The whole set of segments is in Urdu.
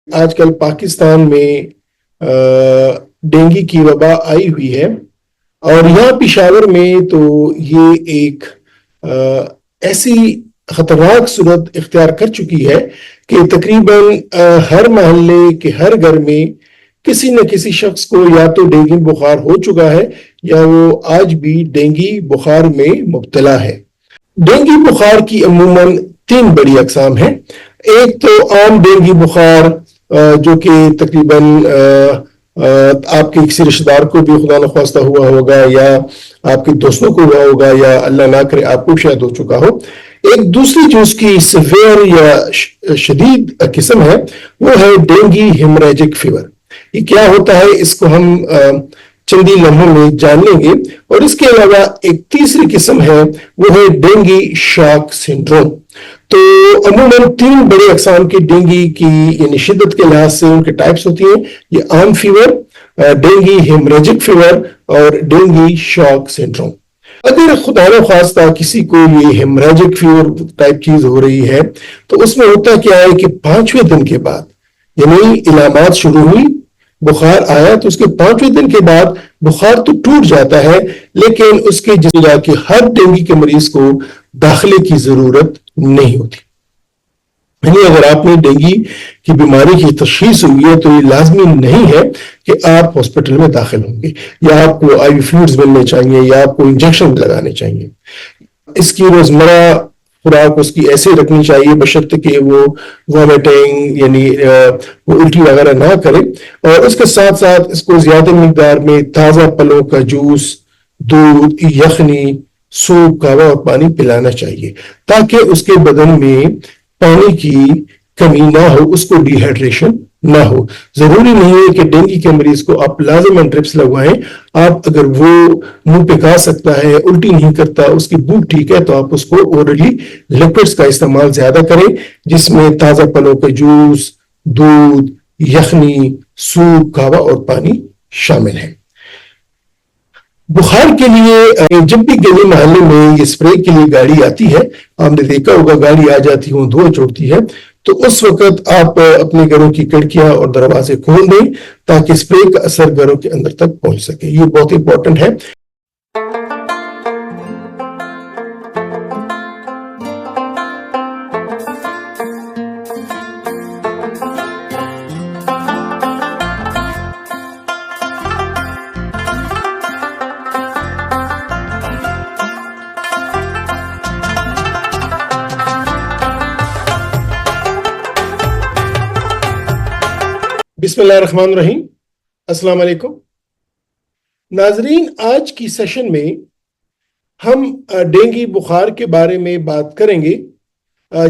آج کل پاکستان میں ڈینگی کی وبا آئی ہوئی ہے اور یہاں پشاور میں تو یہ ایک ایسی خطرناک صورت اختیار کر چکی ہے کہ تقریباً ہر محلے کے ہر گھر میں کسی نہ کسی شخص کو یا تو ڈینگی بخار ہو چکا ہے یا وہ آج بھی ڈینگی بخار میں مبتلا ہے۔ ڈینگی بخار کی عموماً 3 بڑی اقسام ہیں۔ ایک تو عام ڈینگی بخار جو کہ تقریباً آپ کے کسی رشتہ دار کو بھی خدا نخواستہ ہوا ہوگا یا آپ کے دوستوں کو ہوا ہوگا یا اللہ نہ کرے آپ کو شاید ہو چکا ہو۔ ایک دوسری جو اس کی سیویئر یا شدید قسم ہے وہ ہے ڈینگی ہیمریجک فیور۔ یہ کیا ہوتا ہے اس کو ہم چندی لمحوں میں جان لیں گے۔ اور اس کے علاوہ ایک تیسری قسم ہے وہ ہے ڈینگی شاک سنڈروم۔ تو عموماً 3 بڑے اقسام کی ڈینگی کی یعنی شدت کے لحاظ سے ان کے ٹائپس ہوتی ہیں، یہ عام فیور، ڈینگی ہیمریجک فیور اور ڈینگی شاک سنڈروم۔ اگر خدا نخواستہ کسی کو یہ ہیمریجک فیور ٹائپ چیز ہو رہی ہے تو اس میں ہوتا کیا ہے کہ 5ویں دن کے بعد یعنی علامات شروع ہوئی، بخار آیا تو اس کے 5ویں دن کے بعد بخار تو ٹوٹ جاتا ہے لیکن اس کے جگہ کہ ہر ڈینگی کے مریض کو داخلے کی ضرورت نہیں ہوتی۔ یعنی اگر آپ نے ڈینگی کی بیماری کی تشخیص ہوئی ہے تو یہ لازمی نہیں ہے کہ آپ ہاسپٹل میں داخل ہوں گے یا آپ کو آئی وی فلوئڈز ملنے چاہیے یا آپ کو انجیکشن لگانے چاہیے۔ اس کی روزمرہ خوراک اس کی ایسے رکھنی چاہیے بشرط کہ وہ وامٹنگ یعنی وہ الٹی وغیرہ نہ کرے، اور اس کے ساتھ ساتھ اس کو زیادہ مقدار میں تازہ پھلوں کا جوس، دودھ، یخنی، سوپ، قہوہ اور پانی پلانا چاہیے تاکہ اس کے بدن میں پانی کی کمی نہ ہو، اس کو ڈی ہائیڈریشن نہ ہو۔ ضروری نہیں ہے کہ ڈینگی کے مریض کو آپ لازماً ڈرپس لگوائیں۔ آپ اگر وہ منہ پہ کھا سکتا ہے، الٹی نہیں کرتا، اس کی بھوک ٹھیک ہے تو آپ اس کو اورلی لیکوڈز کا استعمال زیادہ کریں جس میں تازہ پھلوں کا جوس، دودھ، یخنی، سوپ، قہوہ اور پانی شامل ہے۔ بخار کے لیے جب بھی گلی محلے میں یہ اسپرے کے لیے گاڑی آتی ہے، آپ نے دیکھا ہوگا گاڑی آ جاتی ہے، دھواں چھوڑتی ہے، تو اس وقت آپ اپنے گھروں کی کھڑکیاں اور دروازے کھول دیں تاکہ اسپرے کا اثر گھروں کے اندر تک پہنچ سکے۔ یہ بہت امپورٹنٹ ہے۔ بسم اللہ الرحمن الرحیم۔ السلام علیکم ناظرین، آج کی سیشن میں ہم ڈینگی بخار کے بارے میں بات کریں گے۔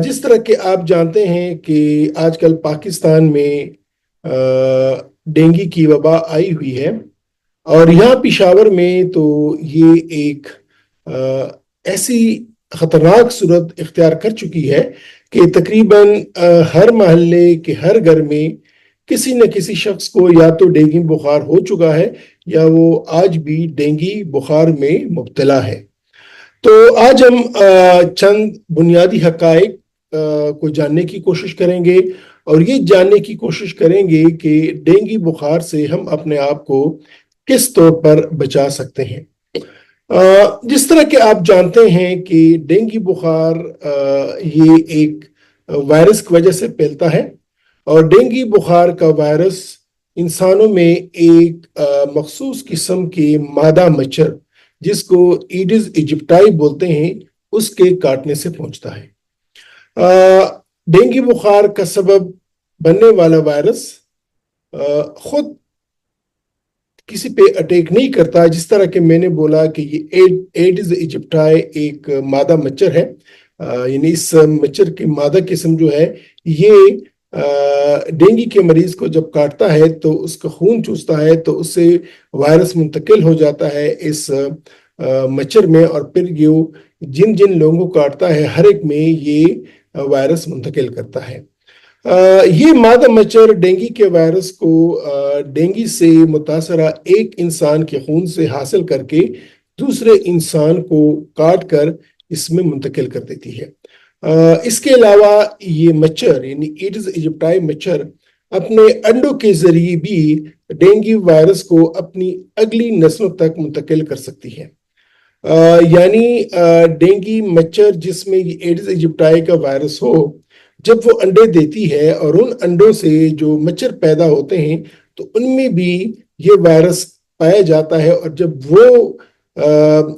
جس طرح کہ آپ جانتے ہیں کہ آج کل پاکستان میں ڈینگی کی وبا آئی ہوئی ہے اور یہاں پشاور میں تو یہ ایک ایسی خطرناک صورت اختیار کر چکی ہے کہ تقریباً ہر محلے کے ہر گھر میں کسی نہ کسی شخص کو یا تو ڈینگی بخار ہو چکا ہے یا وہ آج بھی ڈینگی بخار میں مبتلا ہے۔ تو آج ہم چند بنیادی حقائق کو جاننے کی کوشش کریں گے اور یہ جاننے کی کوشش کریں گے کہ ڈینگی بخار سے ہم اپنے آپ کو کس طور پر بچا سکتے ہیں۔ جس طرح کہ آپ جانتے ہیں کہ ڈینگی بخار یہ ایک وائرس کی وجہ سے پھیلتا ہے اور ڈینگی بخار کا وائرس انسانوں میں ایک مخصوص قسم کے مادہ مچھر جس کو ایڈز ایجپٹائی بولتے ہیں اس کے کاٹنے سے پہنچتا ہے۔ ڈینگی بخار کا سبب بننے والا وائرس خود کسی پہ اٹیک نہیں کرتا، جس طرح کہ میں نے بولا کہ یہ ایڈز ایجپٹائی ایک مادہ مچھر ہے، یعنی اس مچھر کی مادہ قسم جو ہے یہ ڈینگی کے مریض کو جب کاٹتا ہے تو اس کا خون چوستا ہے تو اس سے وائرس منتقل ہو جاتا ہے اس مچھر میں، اور پھر یہ جن لوگوں کو کاٹتا ہے ہر ایک میں یہ وائرس منتقل کرتا ہے۔ یہ مادہ مچھر ڈینگی کے وائرس کو ڈینگی سے متاثرہ ایک انسان کے خون سے حاصل کر کے دوسرے انسان کو کاٹ کر اس میں منتقل کر دیتی ہے۔ اس کے علاوہ یہ مچھر یعنی ایڈز ایجپٹائی مچھر اپنے انڈوں کے ذریعے بھی ڈینگی وائرس کو اپنی اگلی نسلوں تک منتقل کر سکتی ہے۔ یعنی ڈینگی مچھر جس میں یہ ایڈز ایجپٹائی کا وائرس ہو، جب وہ انڈے دیتی ہے اور ان انڈوں سے جو مچھر پیدا ہوتے ہیں تو ان میں بھی یہ وائرس پایا جاتا ہے، اور جب وہ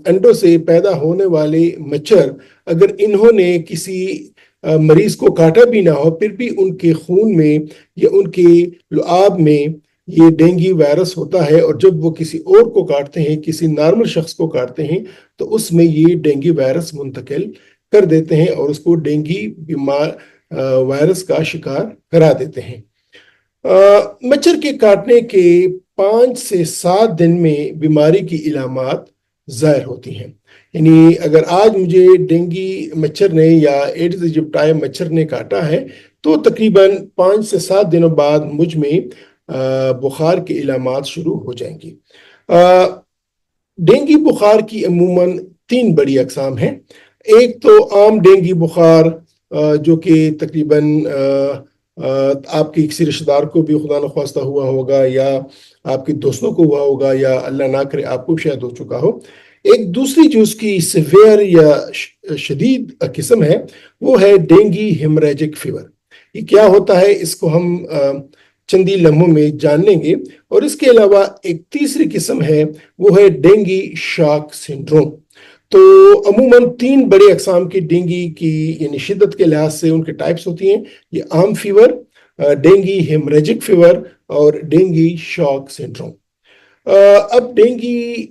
انڈوں سے پیدا ہونے والے مچھر اگر انہوں نے کسی مریض کو کاٹا بھی نہ ہو، پھر بھی ان کے خون میں یا ان کے لعاب میں یہ ڈینگی وائرس ہوتا ہے، اور جب وہ کسی اور کو کاٹتے ہیں، کسی نارمل شخص کو کاٹتے ہیں، تو اس میں یہ ڈینگی وائرس منتقل کر دیتے ہیں اور اس کو ڈینگی وائرس کا شکار کرا دیتے ہیں۔ مچھر کے کاٹنے کے 5 سے 7 دن میں بیماری کی علامات ظاہر ہوتی ہیں۔ یعنی اگر آج مجھے ڈینگی مچھر نے یا ایڈز ایجپٹائی مچھر نے کاٹا ہے تو تقریباً 5 سے 7 دنوں بعد مجھ میں بخار کی علامات شروع ہو جائیں گی۔ ڈینگی بخار کی عموماً 3 بڑی اقسام ہیں۔ ایک تو عام ڈینگی بخار جو کہ تقریباً آپ کے کسی رشتہ دار کو بھی خدا نخواستہ ہوا ہوگا، یا آپ کے دوستوں کو ہوا ہوگا، یا اللہ نہ کرے آپ کو شاید ہو چکا ہو۔ ایک دوسری جو اس کی سیویئر یا شدید قسم ہے وہ ہے ڈینگی ہیمریجک فیور۔ یہ کیا ہوتا ہے اس کو ہم چندی لمحوں میں جان لیں گے۔ اور اس کے علاوہ ایک تیسری قسم ہے وہ ہے ڈینگی شاک سنڈروم۔ تو عموماً 3 بڑے اقسام کی ڈینگی کی یعنی شدت کے لحاظ سے ان کے ٹائپس ہوتی ہیں، یہ عام فیور، ڈینگی ہیمریجک فیور اور ڈینگی شاک سنڈروم۔ اب ڈینگی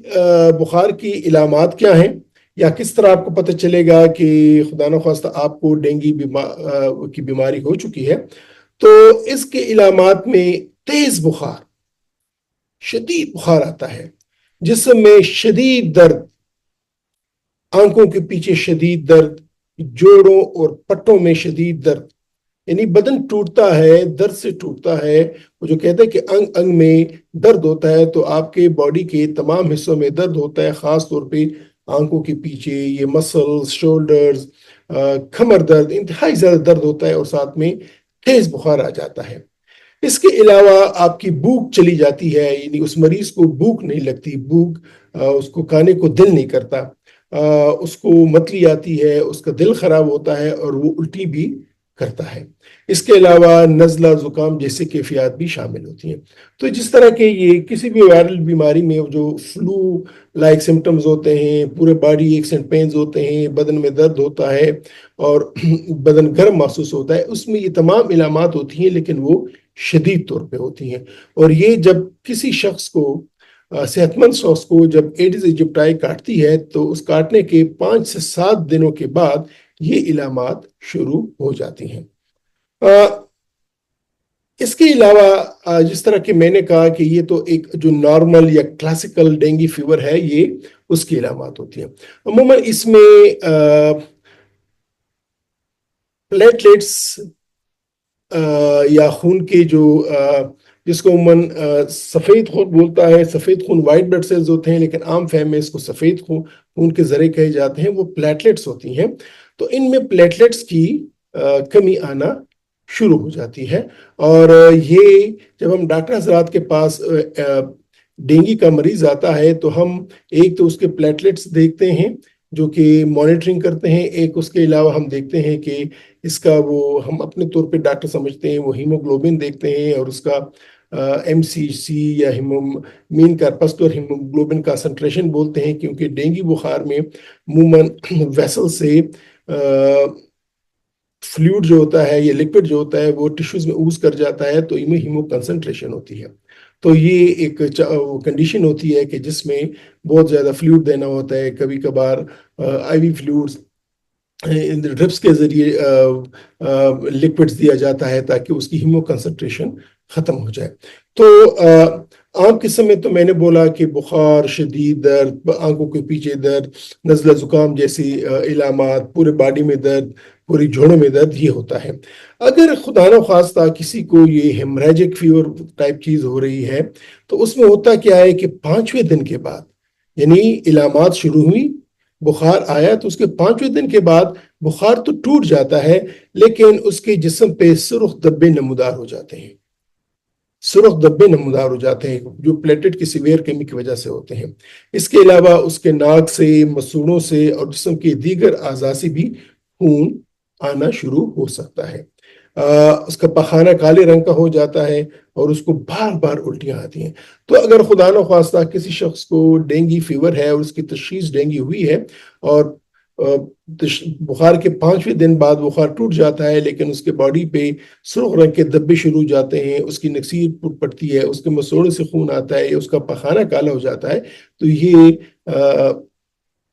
بخار کی علامات کیا ہیں، یا کس طرح آپ کو پتہ چلے گا کہ خدا نخواستہ آپ کو ڈینگی کی بیماری ہو چکی ہے؟ تو اس کے علامات میں تیز بخار، شدید بخار آتا ہے، جسم میں شدید درد، آنکھوں کے پیچھے شدید درد، جوڑوں اور پٹوں میں شدید درد، یعنی بدن ٹوٹتا ہے، درد سے ٹوٹتا ہے۔ وہ جو کہتے ہیں کہ انگ انگ میں درد ہوتا ہے، تو آپ کے باڈی کے تمام حصوں میں درد ہوتا ہے، خاص طور پہ آنکھوں کے پیچھے یہ مسلز، شولڈرز، کمر درد، انتہائی زیادہ درد ہوتا ہے، اور ساتھ میں تیز بخار آ جاتا ہے۔ اس کے علاوہ آپ کی بھوک چلی جاتی ہے، یعنی اس مریض کو بھوک نہیں لگتی، اس کو کھانے کو دل نہیں کرتا، اس کو متلی آتی ہے، اس کا دل خراب ہوتا ہے، اور وہ الٹی بھی کرتا ہے۔ اس کے علاوہ نزلہ زکام جیسے کیفیات بھی شامل ہوتی ہیں۔ تو جس طرح کے یہ کسی بھی وائرل بیماری میں جو فلو لائک سمٹمز ہوتے ہیں، پورے باڈی ایکسنٹ پینز ہوتے ہیں، بدن میں درد ہوتا ہے اور بدن گرم محسوس ہوتا ہے، اس میں یہ تمام علامات ہوتی ہیں، لیکن وہ شدید طور پہ ہوتی ہیں۔ اور یہ جب کسی شخص کو صحت مند شخص کو جب ایڈز ایجپٹائی کاٹتی ہے تو اس کاٹنے کے 5 سے 7 دنوں کے بعد یہ علامات شروع ہو جاتی ہیں۔ اس کے علاوہ جس طرح کہ میں نے کہا کہ یہ تو ایک جو نارمل یا کلاسیکل ڈینگی فیور ہے، یہ اس کی علامات ہوتی ہیں۔ عموماً اس میں پلیٹلیٹس یا خون کے جو جس کو عموماً سفید خون بولتا ہے، سفید خون وائٹ بلڈ سیلز ہوتے ہیں، لیکن عام فہم میں اس کو سفید خون کے ذرے کہے جاتے ہیں، وہ پلیٹلیٹس ہوتی ہیں۔ تو ان میں پلیٹلیٹس کی کمی آنا شروع ہو جاتی ہے، اور یہ جب ہم ڈاکٹر حضرات کے پاس ڈینگی کا مریض آتا ہے تو ہم ایک تو اس کے پلیٹلیٹس دیکھتے ہیں جو کہ مانیٹرنگ کرتے ہیں، ایک اس کے علاوہ ہم دیکھتے ہیں کہ اس کا وہ ہم اپنے طور پہ ڈاکٹر سمجھتے ہیں وہ ہیموگلوبن دیکھتے ہیں، اور اس کا MCC یا مین کارپسکولر ہیموگلوبن کنسنٹریشن بولتے ہیں، کیونکہ ڈینگی بخار میں عموماً ویسل سے فلوئڈ جو ہوتا ہے یا لکوڈ جو ہوتا ہے وہ ٹیشوز میں اوز کر جاتا ہے، تو ان میں ہیمو کنسنٹریشن ہوتی ہے۔ تو یہ ایک کنڈیشن ہوتی ہے کہ جس میں بہت زیادہ فلوئڈ دینا ہوتا ہے، کبھی کبھار آئی وی فلوئڈز ڈرپس کے ذریعے لکوڈز دیا جاتا ہے تاکہ اس کی ہیمو کنسنٹریشن ختم ہو جائے۔ تو عام قسم میں تو میں نے بولا کہ بخار، شدید درد، آنکھوں کے پیچھے درد، نزلہ زکام جیسی علامات، پورے باڈی میں درد، پوری جوڑوں میں درد، یہ ہوتا ہے۔ اگر خدا نخواستہ کسی کو یہ ہیمریجک فیور ٹائپ چیز ہو رہی ہے تو اس میں ہوتا کیا ہے کہ 5ویں دن کے بعد، یعنی علامات شروع ہوئی، بخار آیا، تو اس کے 5ویں دن کے بعد بخار تو ٹوٹ جاتا ہے، لیکن اس کے جسم پہ سرخ دھبے نمودار ہو جاتے ہیں۔ سرخ دبے نمودار ہو جاتے ہیں جو پلیٹلیٹ کی سیویئر کمی کی وجہ سے ہوتے ہیں۔ اس کے علاوہ اس کے ناک سے، مسوڑوں سے اور جسم کے دیگر اعضاء سے بھی خون آنا شروع ہو سکتا ہے۔ اس کا پخانہ کالے رنگ کا ہو جاتا ہے اور اس کو بار بار الٹیاں آتی ہیں۔ تو اگر خدا نخواستہ کسی شخص کو ڈینگی فیور ہے اور اس کی تشخیص ڈینگی ہوئی ہے اور بخار کے 5ویں دن بعد بخار ٹوٹ جاتا ہے، لیکن اس کے باڈی پہ سرخ رنگ کے دبے شروع ہو جاتے ہیں، اس کی نکسیر ٹوٹ پڑتی ہے، اس کے مسوڑے سے خون آتا ہے، اس کا پخانہ کالا ہو جاتا ہے، تو یہ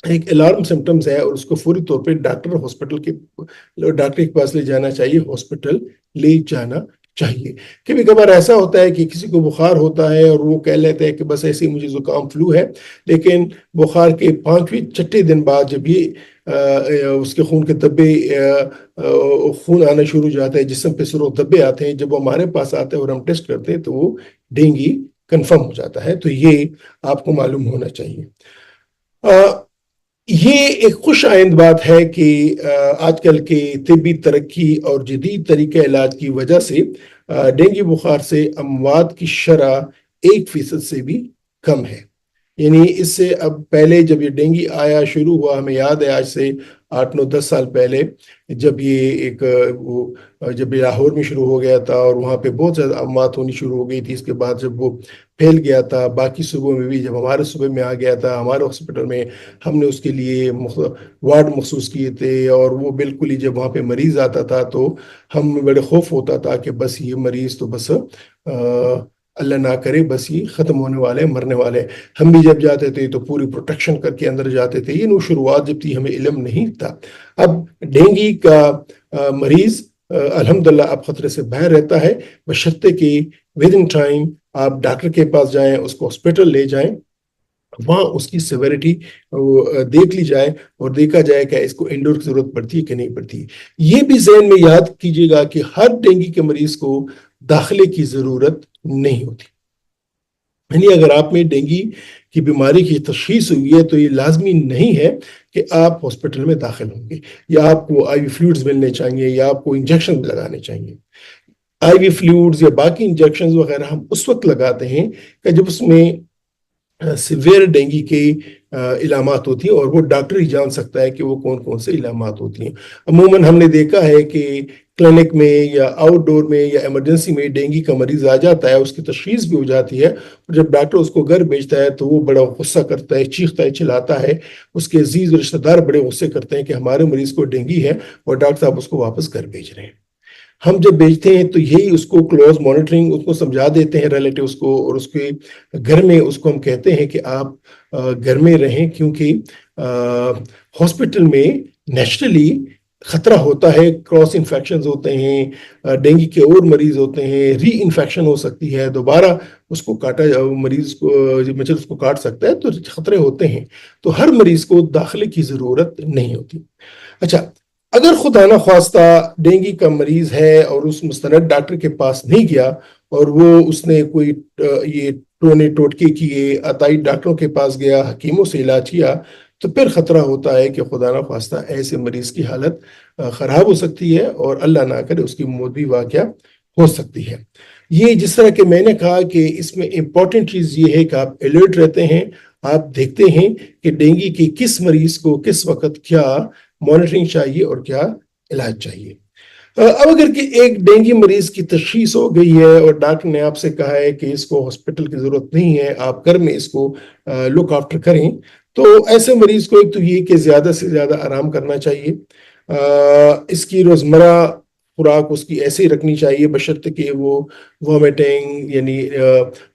ایک الارم سمٹمز ہے اور اس کو فوری طور پہ ڈاکٹر کے پاس لے جانا چاہیے، ہاسپٹل لے جانا چاہیے۔ کبھی کبھار ایسا ہوتا ہے کہ کسی کو بخار ہوتا ہے اور وہ کہہ لیتے ہیں کہ بس ایسے مجھے زکام فلو ہے، لیکن بخار کے 5ویں 6 دن بعد جب یہ اس کے خون کے دبے خون آنا شروع ہو جاتا ہے، جسم پہ سرخ دبے آتے ہیں، جب وہ ہمارے پاس آتے ہیں اور ہم ٹیسٹ کرتے ہیں تو وہ ڈینگی کنفرم ہو جاتا ہے۔ تو یہ آپ کو معلوم ہونا چاہیے۔ یہ ایک خوش آئند بات ہے کہ آج کل کے طبی ترقی اور جدید طریقہ علاج کی وجہ سے ڈینگی بخار سے اموات کی شرح 1% سے بھی کم ہے۔ یعنی اس سے اب پہلے جب یہ ڈینگی آیا شروع ہوا، ہمیں یاد ہے آج سے 8-9-10 سال پہلے جب یہ جب یہ لاہور میں شروع ہو گیا تھا اور وہاں پہ بہت زیادہ اموات ہونی شروع ہو گئی تھی۔ اس کے بعد جب وہ پھیل گیا تھا باقی صوبوں میں بھی، جب ہمارے صوبے میں آ گیا تھا، ہمارے ہاسپٹل میں ہم نے اس کے لیے وارڈ مخصوص کیے تھے، اور وہ بالکل ہی جب وہاں پہ مریض آتا تھا تو ہم بڑے خوف ہوتا تھا کہ بس یہ مریض تو بس اللہ نہ کرے بس یہ ختم ہونے والے، مرنے والے۔ ہم بھی جب جاتے تھے تو پوری پروٹیکشن کر کے اندر جاتے تھے۔ یہ شروعات جب تھی ہمیں علم نہیں تھا۔ اب ڈینگی کا مریض الحمدللہ اب خطرے سے باہر رہتا ہے، بشرطے کہ ود ان ٹائم آپ ڈاکٹر کے پاس جائیں، اس کو ہاسپٹل لے جائیں، وہاں اس کی سیویرٹی دیکھ لی جائے اور دیکھا جائے کہ اس کو انڈور کی ضرورت پڑتی ہے کہ نہیں پڑتی۔ یہ بھی ذہن میں یاد کیجیے گا کہ ہر ڈینگی کے مریض کو داخلے کی ضرورت نہیں ہوتی۔ یعنی اگر آپ میں ڈینگی کی بیماری کی تشخیص ہوئی ہے تو یہ لازمی نہیں ہے کہ آپ ہاسپٹل میں داخل ہوں گے، یا آپ کو آئی وی فلوئڈز ملنے چاہیے، یا آپ کو انجیکشن لگانے چاہیے۔ آئی وی فلوئڈز یا باقی انجیکشنز وغیرہ ہم اس وقت لگاتے ہیں کہ جب اس میں سیویئر ڈینگی کے علامات ہوتی ہیں، اور وہ ڈاکٹر ہی جان سکتا ہے کہ وہ کون کون سے علامات ہوتی ہیں۔ عموماً ہم نے دیکھا ہے کہ کلینک میں یا آؤٹ ڈور میں یا ایمرجنسی میں ڈینگی کا مریض آ جاتا ہے، اس کی تشخیص بھی ہو جاتی ہے، اور جب ڈاکٹر اس کو گھر بھیجتا ہے تو وہ بڑا غصہ کرتا ہے، چیختا ہے، چلاتا ہے، اس کے عزیز رشتہ دار بڑے غصے کرتے ہیں کہ ہمارے مریض کو ڈینگی ہے اور ڈاکٹر صاحب اس کو واپس گھر بھیج رہے ہیں۔ ہم جب بیچتے ہیں تو یہی اس کو کلوز مانیٹرنگ اس کو سمجھا دیتے ہیں ریلیٹیوز کو، اور اس کے گھر میں اس کو ہم کہتے ہیں کہ آپ گھر میں رہیں، کیونکہ ہاسپٹل میں نیچرلی خطرہ ہوتا ہے، کراس انفیکشنز ہوتے ہیں، ڈینگی کے اور مریض ہوتے ہیں، ری انفیکشن ہو سکتی ہے، دوبارہ اس کو کاٹا مریض کو مچھر اس کو کاٹ سکتا ہے، تو خطرے ہوتے ہیں۔ تو ہر مریض کو داخلے کی ضرورت نہیں ہوتی۔ اچھا، اگر خدا نہ خواستہ ڈینگی کا مریض ہے اور اس مستند ڈاکٹر کے پاس نہیں گیا، اور وہ اس نے کوئی یہ ٹونے ٹوٹکے کیے، عطائی ڈاکٹروں کے پاس گیا، حکیموں سے علاج کیا، تو پھر خطرہ ہوتا ہے کہ خدا نہ خواستہ ایسے مریض کی حالت خراب ہو سکتی ہے، اور اللہ نہ کرے اس کی موت بھی واقع ہو سکتی ہے۔ یہ جس طرح کہ میں نے کہا کہ اس میں امپورٹنٹ چیز یہ ہے کہ آپ الرٹ رہتے ہیں، آپ دیکھتے ہیں کہ ڈینگی کے کس مریض کو کس وقت کیا مانیٹرنگ چاہیے اور کیا علاج چاہیے۔ اب اگر کہ ایک ڈینگی مریض کی تشخیص ہو گئی ہے اور ڈاکٹر نے آپ سے کہا ہے کہ اس کو ہاسپٹل کی ضرورت نہیں ہے، آپ گھر میں اس کو لک آفٹر کریں، تو ایسے مریض کو ایک تو یہ کہ زیادہ سے زیادہ آرام کرنا چاہیے۔ اس کی روزمرہ خوراک اس کی ایسے ہی رکھنی چاہیے، بشرطے کہ وہ وومیٹنگ یعنی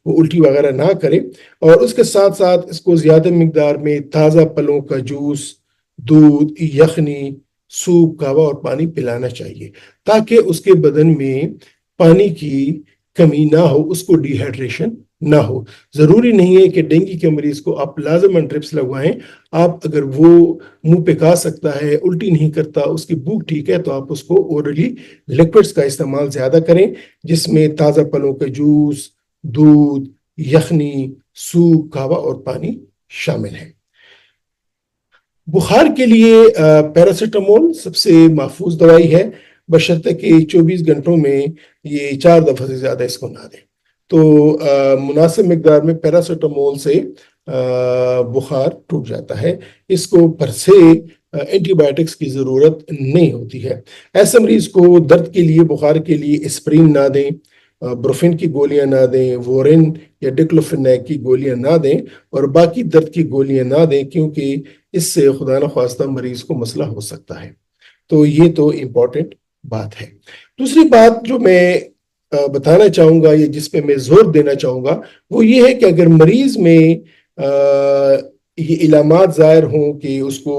وہ الٹی وغیرہ نہ کرے، اور اس کے ساتھ ساتھ اس کو زیادہ مقدار میں تازہ پھلوں کا جوس، دودھ، یخنی، سوپ، قہوہ اور پانی پلانا چاہیے، تاکہ اس کے بدن میں پانی کی کمی نہ ہو، اس کو ڈی ہائیڈریشن نہ ہو۔ ضروری نہیں ہے کہ ڈینگی کے مریض کو آپ لازماً ڈرپس لگوائیں، آپ اگر وہ منہ پہ کھا سکتا ہے، الٹی نہیں کرتا، اس کی بھوک ٹھیک ہے، تو آپ اس کو اورلی لیکوڈز کا استعمال زیادہ کریں، جس میں تازہ پھلوں کا جوس، دودھ، یخنی، سوپ، قہوہ اور پانی شامل ہے۔ بخار کے لیے پیراسیٹامول سب سے محفوظ دوائی ہے، بشرطے کہ 24 گھنٹوں میں یہ 4 دفعہ سے زیادہ اس کو نہ دیں۔ تو مناسب مقدار میں پیراسیٹامول سے بخار ٹوٹ جاتا ہے. اس کو پر سے اینٹی بائیوٹکس کی ضرورت نہیں ہوتی ہے. ایسے مریض کو درد کے لیے، بخار کے لیے اسپرین نہ دیں، بروفین کی گولیاں نہ دیں، وورن یا ڈکلوفینیک کی گولیاں نہ دیں، اور باقی درد کی گولیاں نہ دیں، کیونکہ اس سے خدا نخواستہ مریض کو مسئلہ ہو سکتا ہے. تو یہ تو امپورٹنٹ بات ہے. دوسری بات جو میں بتانا چاہوں گا یا جس پہ میں زور دینا چاہوں گا وہ یہ ہے کہ اگر مریض میں یہ علامات ظاہر ہوں کہ اس کو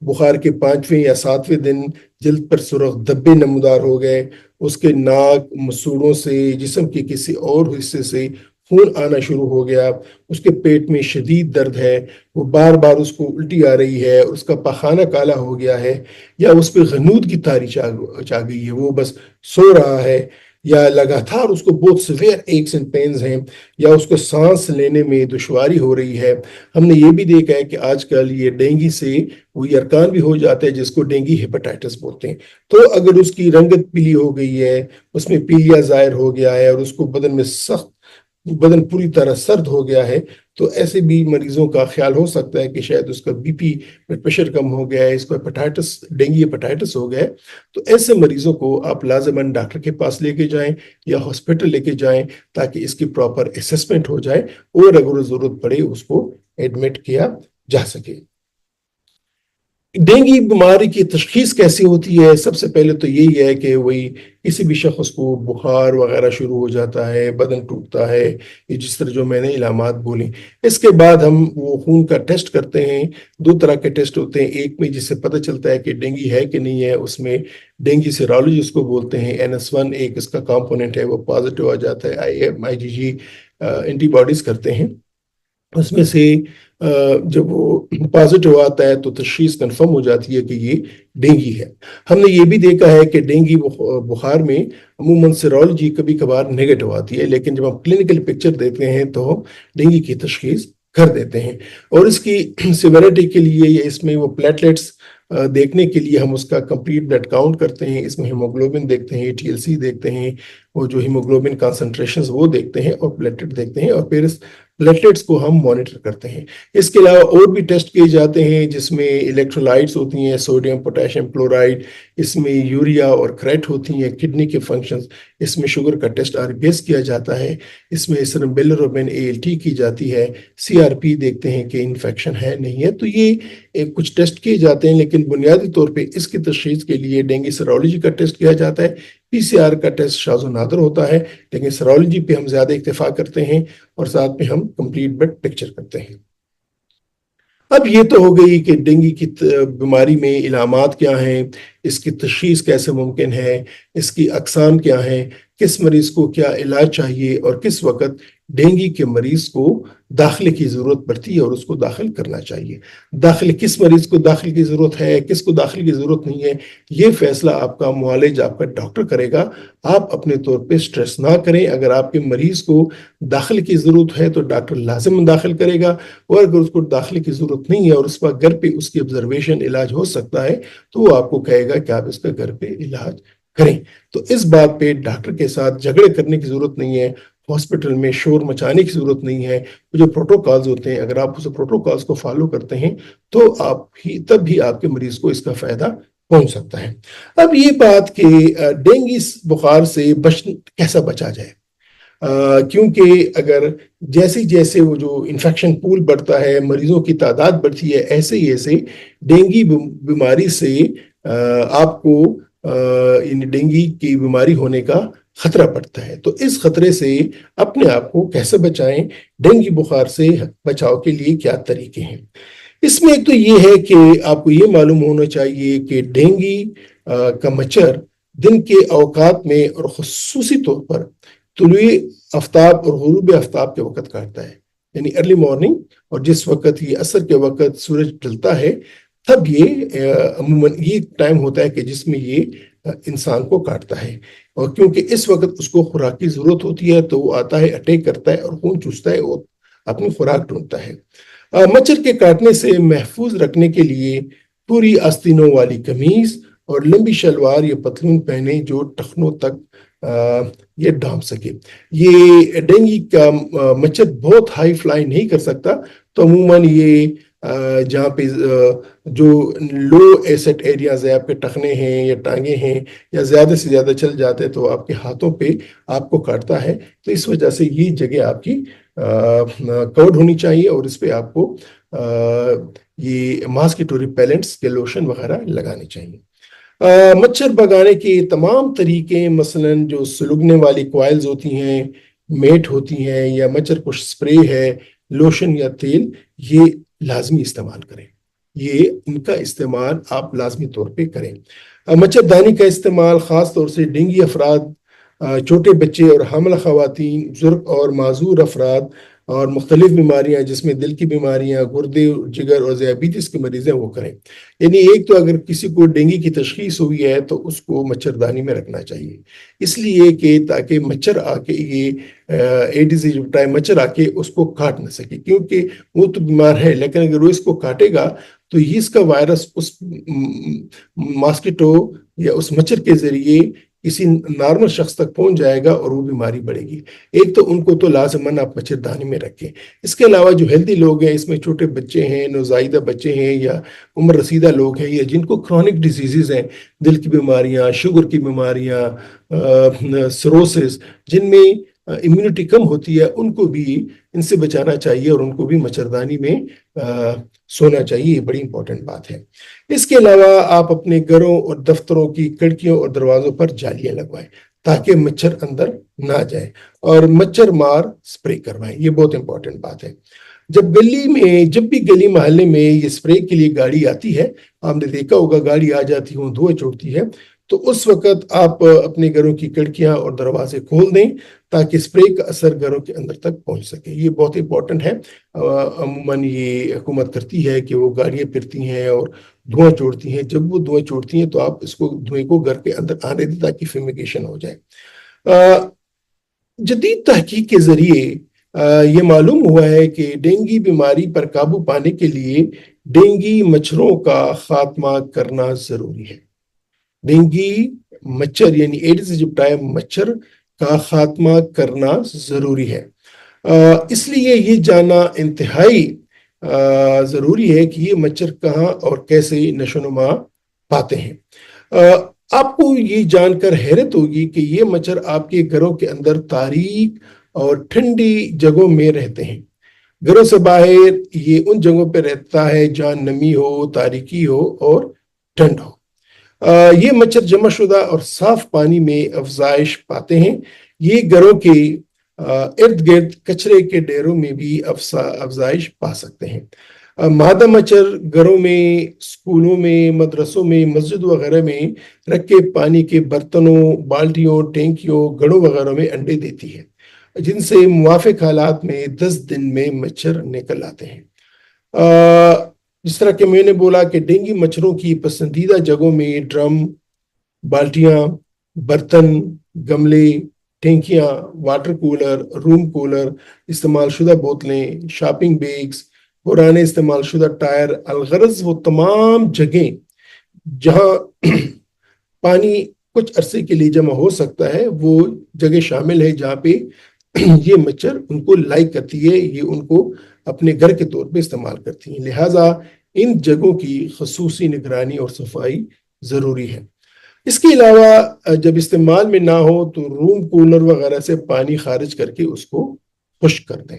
بخار کے 5ویں یا 7ویں دن جلد پر سرخ دھبے نمودار ہو گئے، اس کے ناک، مسوڑوں سے، جسم کے کسی اور حصے سے خون آنا شروع ہو گیا، اس کے پیٹ میں شدید درد ہے، وہ بار بار اس کو الٹی آ رہی ہے، اس کا پخانہ کالا ہو گیا ہے، یا اس پہ غنود کی تاری چاہ گئی ہے، وہ بس سو رہا ہے، یا لگاتار اس کو بہت سیویئر ایکس اینڈ پینز ہیں، یا اس کو سانس لینے میں دشواری ہو رہی ہے. ہم نے یہ بھی دیکھا ہے کہ آج کل یہ ڈینگی سے وہ یرکان بھی ہو جاتا ہے جس کو ڈینگی ہیپاٹائٹس بولتے ہیں. تو اگر اس کی رنگت پیلی ہو گئی ہے، اس میں پیلیا ظاہر ہو گیا ہے، اور اس کو بدن میں بدن پوری طرح سرد ہو گیا ہے، تو ایسے بھی مریضوں کا خیال ہو سکتا ہے کہ شاید اس کا بی پی بلڈ پریشر کم ہو گیا ہے، اس کو ہیپاٹائٹس، ڈینگی ہیپاٹائٹس ہو گیا ہے. تو ایسے مریضوں کو آپ لازماً ڈاکٹر کے پاس لے کے جائیں یا ہاسپٹل لے کے جائیں تاکہ اس کی پراپر اسسمنٹ ہو جائے، اور اگر ضرورت پڑے اس کو ایڈمٹ کیا جا سکے. ڈینگی بیماری کی تشخیص کیسی ہوتی ہے؟ سب سے پہلے تو یہی ہے کہ وہی کسی بھی شخص کو بخار وغیرہ شروع ہو جاتا ہے، بدن ٹوٹتا ہے، یہ جس طرح جو میں نے علامات بولیں. اس کے بعد ہم وہ خون کا ٹیسٹ کرتے ہیں. 2 طرح کے ٹیسٹ ہوتے ہیں، ایک میں جس سے پتہ چلتا ہے کہ ڈینگی ہے کہ نہیں ہے، اس میں ڈینگی سیرولوجی اس کو بولتے ہیں، NS1 ایک اس کا کمپوننٹ ہے، وہ پازیٹیو آ جاتا ہے، IgG اینٹی باڈیز کرتے ہیں. اس میں سے جب وہ پازیٹیو آتا ہے تو تشخیص کنفرم ہو جاتی ہے کہ یہ ڈینگی ہے. ہم نے یہ بھی دیکھا ہے کہ ڈینگی بخار میں عموماً سیرولوجی کبھی کبھار نیگیٹو آتی ہے، لیکن جب ہم کلینکل پکچر دیتے ہیں تو ہم ڈینگی کی تشخیص کر دیتے ہیں. اور اس کی سیویرٹی کے لیے یا اس میں وہ پلیٹلیٹس دیکھنے کے لیے ہم اس کا کمپلیٹ بلڈ کاؤنٹ کرتے ہیں. اس میں ہیموگلوبن دیکھتے ہیں، TLC دیکھتے ہیں، وہ جو ہیموگلوبن کانسنٹریشنز وہ دیکھتے ہیں، اور پلیٹلیٹ دیکھتے ہیں، اور پھر اس پلیٹلیٹس کو ہم مانیٹر کرتے ہیں. اس کے علاوہ اور بھی ٹیسٹ کیے جاتے ہیں جس میں الیکٹرولائٹس ہوتی ہیں، سوڈیم، پوٹاشیم کلورائڈ، اس میں یوریا اور کریٹ ہوتی ہیں، کڈنی کے فنکشنز، اس میں شوگر کا ٹیسٹ RBS کیا جاتا ہے، اس میں سرم بلیروبین ALT کی جاتی ہے، CRP دیکھتے ہیں کہ انفیکشن ہے نہیں ہے. تو یہ کچھ ٹیسٹ کیے جاتے ہیں، لیکن بنیادی طور پہ اس کی تشخیص کے لیے ڈینگی سیرولوجی کا ٹیسٹ کیا جاتا ہے. PCR کا ٹیسٹ شاذ و نادر ہوتا ہے، لیکن سیرولوجی پہ ہم زیادہ اکتفا کرتے ہیں، اور ساتھ میں ہم کمپلیٹ بلڈ پکچر کرتے ہیں. اب یہ تو ہو گئی کہ ڈینگی کی بیماری میں علامات کیا ہیں، اس کی تشخیص کیسے ممکن ہے، اس کی اقسام کیا ہیں، کس مریض کو کیا علاج چاہیے، اور کس وقت ڈینگی کے مریض کو داخلے کی ضرورت پڑتی ہے اور اس کو داخل کرنا چاہیے. کس مریض کو داخل کی ضرورت ہے، کس کو داخل کی ضرورت نہیں ہے، یہ فیصلہ آپ کا معالج، آپ کا ڈاکٹر کرے گا. آپ اپنے طور پہ سٹریس نہ کریں. اگر آپ کے مریض کو داخل کی ضرورت ہے تو ڈاکٹر لازم داخل کرے گا، اور اگر اس کو داخلے کی ضرورت نہیں ہے اور اس وقت گھر پہ اس کی آبزرویشن علاج ہو سکتا ہے تو وہ آپ کو کہے گا کہ آپ اس کا گھر پہ علاج کریں. تو اس بات پہ ڈاکٹر کے ساتھ جھگڑے کرنے کی ضرورت نہیں ہے، ہاسپٹل میں شور مچانے کی ضرورت نہیں ہے. جو پروٹوکالز ہوتے ہیں، اگر آپ اس پروٹوکالز کو فالو کرتے ہیں تو تب بھی آپ کے مریض کو اس کا فائدہ پہنچ سکتا ہے. اب یہ بات کہ ڈینگی بخار سے کیسا بچا جائے، کیونکہ اگر جیسے جیسے وہ جو انفیکشن پول بڑھتا ہے، مریضوں کی تعداد بڑھتی ہے، ایسے ہی ایسے ڈینگی بیماری سے آپ کو یعنی ڈینگی کی بیماری ہونے کا خطرہ پڑتا ہے. تو اس خطرے سے اپنے آپ کو کیسے بچائیں، ڈینگی بخار سے بچاؤ کے لیے کیا طریقے ہیں. اس میں ایک تو یہ ہے کہ آپ کو یہ معلوم ہونا چاہیے کہ ڈینگی کا مچھر دن کے اوقات میں اور خصوصی طور پر طلوع آفتاب اور غروب آفتاب کے وقت کاٹتا ہے، یعنی ارلی مارننگ، اور جس وقت یہ عصر کے وقت سورج ڈھلتا ہے تب یہ عموماً یہ ٹائم ہوتا ہے کہ جس میں یہ انسان کو کاٹتا ہے. اور کیونکہ اس وقت اس کو خوراک کی ضرورت ہوتی ہے تو وہ آتا ہے، اٹیک کرتا ہے اور خون چوستا ہے اور اپنی خوراک ڈھونڈتا ہے. مچھر کے کاٹنے سے محفوظ رکھنے کے لیے پوری آستینوں والی قمیض اور لمبی شلوار یا پتلون پہنے جو ٹخنوں تک یہ ڈھانپ سکے۔ یہ ڈینگی کا مچھر بہت ہائی فلائی نہیں کر سکتا، تو عموماً یہ جہاں پہ جو لو ایسٹ ایریاز ہے، آپ کے ٹخنے ہیں یا ٹانگیں ہیں، یا زیادہ سے زیادہ چل جاتے ہیں تو آپ کے ہاتھوں پہ آپ کو کاٹتا ہے۔ تو اس وجہ سے یہ جگہ آپ کی کورڈ ہونی چاہیے، اور اس پہ آپ کو یہ ماسکیٹو ریپیلنٹس کے لوشن وغیرہ لگانے چاہیے۔ مچھر بھگانے کے تمام طریقے، مثلاً جو سلگنے والی کوائلز ہوتی ہیں، میٹ ہوتی ہیں، یا مچھر کش سپرے ہے، لوشن یا تیل، یہ لازمی استعمال کریں۔ یہ ان کا استعمال آپ لازمی طور پہ کریں۔ مچھردانی کا استعمال خاص طور سے ڈینگی افراد، چھوٹے بچے اور حاملہ خواتین، بزرگ اور معذور افراد، اور مختلف بیماریاں جس میں دل کی بیماریاں، گردے، جگر اور ذیابیطس کے مریض ہیں، وہ کریں۔ یعنی ایک تو اگر کسی کو ڈینگی کی تشخیص ہوئی ہے تو اس کو مچھردانی میں رکھنا چاہیے، اس لیے کہ تاکہ مچھر آ کے یہ ایڈز ایجپٹائی مچھر آ کے اس کو کاٹ نہ سکے، کیونکہ وہ تو بیمار ہے، لیکن اگر وہ اس کو کاٹے گا تو اس کا وائرس اس ماسکیٹو یا اس مچھر کے ذریعے کسی نارمل شخص تک پہنچ جائے گا اور وہ بیماری بڑھے گی۔ ایک تو ان کو تو لازماً آپ مچھردانی میں رکھیں۔ اس کے علاوہ جو ہیلدی لوگ ہیں، اس میں چھوٹے بچے ہیں، نوزائیدہ بچے ہیں، یا عمر رسیدہ لوگ ہیں، یا جن کو کرونک ڈیزیزز ہیں، دل کی بیماریاں، شوگر کی بیماریاں، سروسس، جن میں امیونٹی کم ہوتی ہے، ان کو بھی ان سے بچانا چاہیے، اور ان کو بھی مچھردانی میں سونا چاہیے۔ یہ بڑی امپورٹنٹ بات ہے۔ اس کے علاوہ آپ اپنے گھروں اور دفتروں کی کھڑکیوں اور دروازوں پر جالیاں لگوائیں تاکہ مچھر اندر نہ جائے، اور مچھر مار سپرے کروائیں۔ یہ بہت امپورٹنٹ بات ہے۔ جب بھی گلی محلے میں یہ سپرے کے لیے گاڑی آتی ہے، آپ نے دیکھا ہوگا گاڑی آ جاتی ہے، دھواں چھوڑتی ہے، تو اس وقت آپ اپنے گھروں کی کھڑکیاں اور دروازے کھول دیں تاکہ سپرے کا اثر گھروں کے اندر تک پہنچ سکے۔ یہ بہت امپورٹنٹ ہے۔ عموماً یہ حکومت کرتی ہے کہ وہ گاڑیاں پھرتی ہیں اور دھواں چھوڑتی ہیں۔ جب وہ دھواں چھوڑتی ہیں تو آپ اس کو دھوئیں کو گھر کے اندر آنے دیں تاکہ فیمیگیشن ہو جائے۔ جدید تحقیق کے ذریعے یہ معلوم ہوا ہے کہ ڈینگی بیماری پر قابو پانے کے لیے ڈینگی مچھروں کا خاتمہ کرنا ضروری ہے۔ ڈینگی مچھر یعنی ایڈز ایجپٹائی مچھر کا خاتمہ کرنا ضروری ہے۔ اس لیے یہ جاننا انتہائی ضروری ہے کہ یہ مچھر کہاں اور کیسے نشو و نما پاتے ہیں۔ آپ کو یہ جان کر حیرت ہوگی کہ یہ مچھر آپ کے گھروں کے اندر تاریک اور ٹھنڈی جگہوں میں رہتے ہیں۔ گھروں سے باہر یہ ان جگہوں پہ رہتا ہے جہاں نمی ہو، تاریکی ہو اور ٹھنڈ ہو۔ یہ مچھر جمع شدہ اور صاف پانی میں افزائش پاتے ہیں۔ یہ گھروں کے ارد گرد کچرے کے ڈھیروں میں بھی افزائش پا سکتے ہیں۔ مادہ مچھر گھروں میں، اسکولوں میں، مدرسوں میں، مسجد وغیرہ میں رکھے پانی کے برتنوں، بالٹیوں، ٹینکیوں، گھڑوں وغیرہ میں انڈے دیتی ہے، جن سے موافق حالات میں 10 دن میں مچھر نکل آتے ہیں۔ جس طرح کہ میں نے بولا کہ ڈینگی مچھروں کی پسندیدہ جگہوں میں ڈرم، بالٹیاں، برتن، گملے، ٹینکیاں، واٹر کولر، روم کولر، استعمال شدہ بوتلیں، شاپنگ بیگز، پرانے استعمال شدہ ٹائر، الغرض وہ تمام جگہیں جہاں پانی کچھ عرصے کے لیے جمع ہو سکتا ہے، وہ جگہ شامل ہے جہاں پہ یہ مچھر ان کو لائک کرتی ہے، یہ ان کو اپنے گھر کے طور پہ استعمال کرتی ہیں۔ لہٰذا ان جگہوں کی خصوصی نگرانی اور صفائی ضروری ہے۔ اس کے علاوہ جب استعمال میں نہ ہو تو روم کولر وغیرہ سے پانی خارج کر کے اس کو خشک کر دیں۔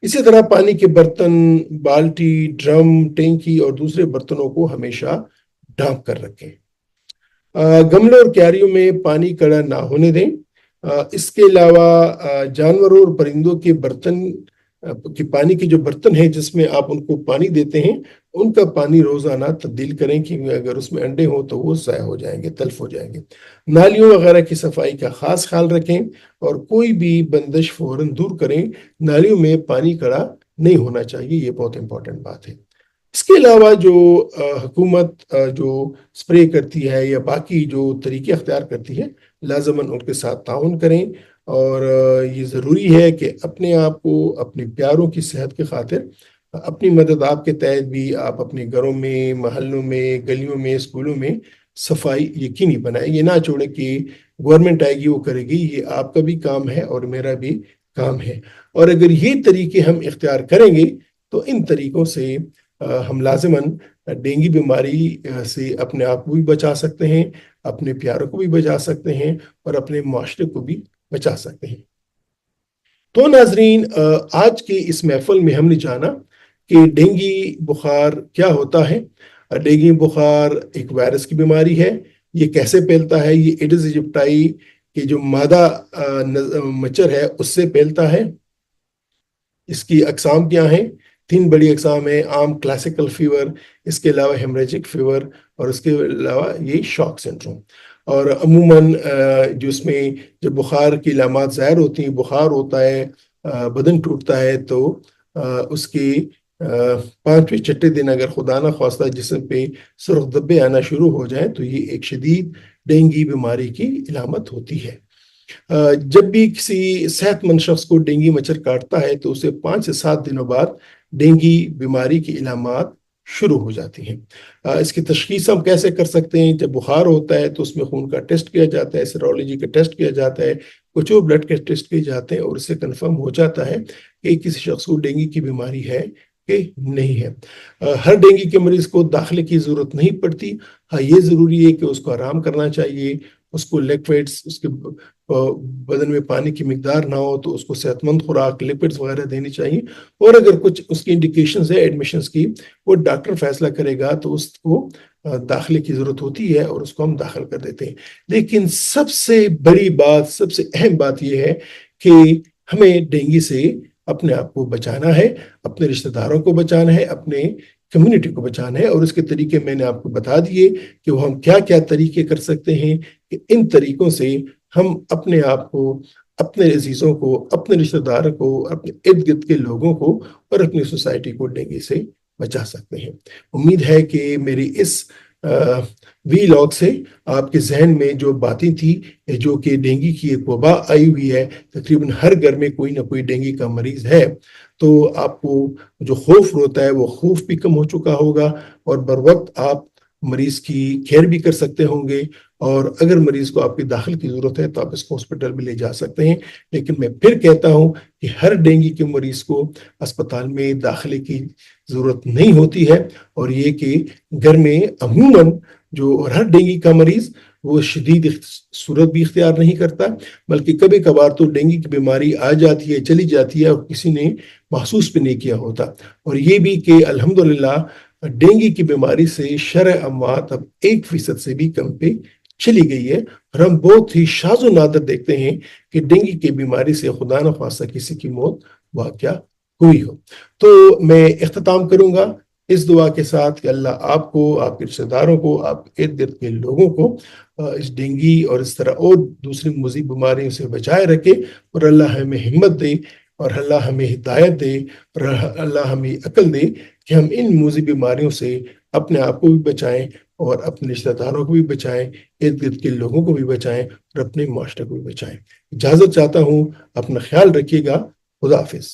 اسی طرح پانی کے برتن، بالٹی، ڈرم، ٹینکی اور دوسرے برتنوں کو ہمیشہ ڈھانپ کر رکھیں۔ گملوں اور کیاریوں میں پانی کڑا نہ ہونے دیں۔ اس کے علاوہ جانوروں اور پرندوں کے برتن کہ پانی کے جو برتن ہیں جس میں آپ ان کو پانی دیتے ہیں، ان کا پانی روزانہ تبدیل کریں، کیونکہ اگر اس میں انڈے ہوں تو وہ ضائع ہو جائیں گے، تلف ہو جائیں گے۔ نالیوں وغیرہ کی صفائی کا خاص خیال رکھیں، اور کوئی بھی بندش فوراً دور کریں۔ نالیوں میں پانی کڑا نہیں ہونا چاہیے، یہ بہت امپورٹنٹ بات ہے۔ اس کے علاوہ جو حکومت جو سپرے کرتی ہے یا باقی جو طریقے اختیار کرتی ہے، لازماً ان کے ساتھ تعاون کریں، اور یہ ضروری ہے کہ اپنے آپ کو اپنے پیاروں کی صحت کی خاطر اپنی مدد آپ کے تحت بھی آپ اپنے گھروں میں، محلوں میں، گلیوں میں، اسکولوں میں صفائی یقینی بنائیں، یہ نہ چھوڑیں کہ گورنمنٹ آئے گی وہ کرے گی، یہ آپ کا بھی کام ہے اور میرا بھی کام ہے۔ اور اگر یہ طریقے ہم اختیار کریں گے تو ان طریقوں سے ہم لازماً ڈینگی بیماری سے اپنے آپ کو بھی بچا سکتے ہیں، اپنے پیاروں کو بھی بچا سکتے ہیں اور اپنے معاشرے کو بھی بچا سکتے ہیں۔ تو ناظرین، آج کے اس محفل میں ہم نے جانا کہ ڈینگی بخار کیا ہوتا ہے۔ ڈینگی بخار ایک وائرس کی بیماری ہے۔ یہ کیسے پھیلتا ہے؟ یہ ایڈز ایجپٹائی کے جو مادہ مچھر ہے اس سے پھیلتا ہے۔ اس کی اقسام کیا ہیں؟ 3 بڑی اقسام ہیں: عام کلاسیکل فیور، اس کے علاوہ ہیمریجک فیور، اور اس کے علاوہ یہ شاک سنڈروم۔ اور عموماً جو اس میں جب بخار کی علامات ظاہر ہوتی ہیں، بخار ہوتا ہے، بدن ٹوٹتا ہے، تو اس کے 5ویں 6 دن اگر خدا نہ خواستہ جسم پہ سرخ دھبے آنا شروع ہو جائیں تو یہ ایک شدید ڈینگی بیماری کی علامت ہوتی ہے۔ جب بھی کسی صحت مند شخص کو ڈینگی مچھر کاٹتا ہے تو اسے 5 سے 7 دنوں بعد ڈینگی بیماری کی علامات شروع ہو جاتی ہیں۔ اس کی تشخیص ہم کیسے کر سکتے ہیں؟ جب بخار ہوتا ہے تو اس میں خون کا ٹیسٹ کیا جاتا ہے، سیرولوجی کا ٹیسٹ کیا جاتا ہے، کچھ اور بلڈ کے ٹیسٹ کیے جاتے ہیں، اور اس سے کنفرم ہو جاتا ہے کہ کسی شخص کو ڈینگی کی بیماری ہے کہ نہیں ہے۔ ہر ڈینگی کے مریض کو داخلے کی ضرورت نہیں پڑتی۔ ہاں، یہ ضروری ہے کہ اس کو آرام کرنا چاہیے، اس کو لیکوڈز، اس کے بدن میں پانی کی مقدار نہ ہو تو اس کو صحت مند خوراک، لیپڈز وغیرہ دینی چاہیے، اور اگر کچھ اس کی انڈیکیشنز ہے ایڈمیشنز کی، وہ ڈاکٹر فیصلہ کرے گا تو اس کو داخلے کی ضرورت ہوتی ہے اور اس کو ہم داخل کر دیتے ہیں۔ لیکن سب سے بڑی بات، سب سے اہم بات یہ ہے کہ ہمیں ڈینگی سے اپنے آپ کو بچانا ہے، اپنے رشتہ داروں کو بچانا ہے، اپنے کمیونٹی کو بچانا ہے، اور اس کے طریقے میں نے آپ کو بتا دیے کہ وہ ہم کیا کیا طریقے کر سکتے ہیں کہ ان طریقوں سے ہم اپنے آپ کو، اپنے عزیزوں کو، اپنے رشتہ داروں کو، اپنے ارد گرد کے لوگوں کو اور اپنی سوسائٹی کو ڈینگی سے بچا سکتے ہیں۔ امید ہے کہ میری اس وی لاگ سے آپ کے ذہن میں جو باتیں تھی، جو کہ ڈینگی کی ایک وبا آئی ہوئی ہے، تقریباً ہر گھر میں کوئی نہ کوئی ڈینگی کا مریض ہے، تو آپ کو جو خوف ہوتا ہے وہ خوف بھی کم ہو چکا ہوگا، اور بر وقت آپ مریض کی کیئر بھی کر سکتے ہوں گے، اور اگر مریض کو آپ کی داخل کی ضرورت ہے تو آپ اس کو ہاسپٹل بھی لے جا سکتے ہیں۔ لیکن میں پھر کہتا ہوں کہ ہر ڈینگی کے مریض کو اسپتال میں داخلے کی ضرورت نہیں ہوتی ہے، اور یہ کہ گھر میں عموماً جو، اور ہر ڈینگی کا مریض وہ شدید صورت بھی اختیار نہیں کرتا، بلکہ کبھی کبھار تو ڈینگی کی بیماری آ جاتی ہے، چلی جاتی ہے، اور کسی نے محسوس بھی نہیں کیا ہوتا۔ اور یہ بھی کہ الحمدللہ ڈینگی کی بیماری سے شرح اموات اب 1% سے بھی کم پہ چلی گئی ہے، اور ہم بہت ہی شاذ و نادر دیکھتے ہیں کہ ڈینگی کی بیماری سے خدا نہ خواستہ کسی کی موت واقعہ ہوئی ہو۔ تو میں اختتام کروں گا اس دعا کے ساتھ کہ اللہ آپ کو، آپ کے رشتہ داروں کو، آپ کے ارد گرد کے لوگوں کو اس ڈینگی اور اس طرح اور دوسری مزید بیماریوں سے بچائے رکھے، اور اللہ ہمیں ہمت دے، اور اللہ ہمیں ہدایت دے، اور اللہ ہمیں عقل دے کہ ہم ان موذی بیماریوں سے اپنے آپ کو بھی بچائیں، اور اپنے رشتہ داروں کو بھی بچائیں، ارد گرد کے لوگوں کو بھی بچائیں، اور اپنے معاشرے کو بھی بچائیں۔ اجازت چاہتا ہوں، اپنا خیال رکھیے گا۔ خدا حافظ۔